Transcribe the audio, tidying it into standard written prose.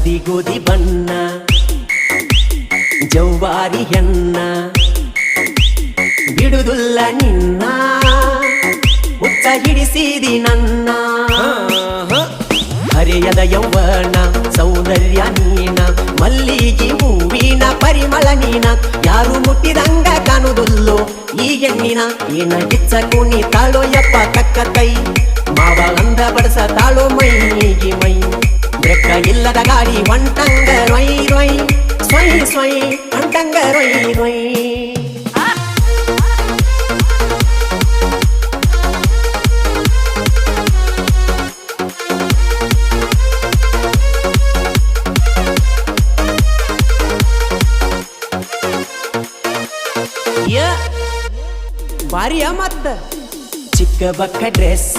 ಹಳದಿ ಗೋಧಿ ಬಣ್ಣ ಜವ್ವಾರಿ ಹೆಣ್ಣ ಬಿಡುದುಲ್ಲ ನಿನ್ನ ಹುಚ್ಚ ಹಿಡಿಸಿದಿ ನನ್ನ ಹರೆಯದ ಯೌವನ ಸೌಂದರ್ಯ ನೀನ ಮಲ್ಲಿಗೆ ಹೂವಿನ ಪರಿಮಳ ನೀನ ಯಾರು ಮುಟ್ಟಿದಂಗ ಕಾಣುವುದಿಲ್ಲೋ ಈ ಹೆಣ್ಣಿನ ಏನ ಕಿಚ್ಚ ಕುಣಿ ತಾಳೋ ಯಪ್ಪ ಕಕ್ಕ ಕೈ ಮಾವ ಅಂದ ಬಡಸ ತಾಳೋ ಮೈಗೆ ಮೈ ಬ್ರೆಕ್ಕ ಇಲ್ಲದ ಗಾಡಿ ಹೊಂಟಂಗ ರೊಯ್ ರೊಯ್ ಸ್ವಯ್ ಸ್ವಯ್ ಹೊಂಟಂಗ ರೊಯ್ ರೊಯ್ ಬಾರಿಯ ಮತ್ತ ಚಿಕ್ಕ ಬಕ್ಕ ಡ್ರೆಸ್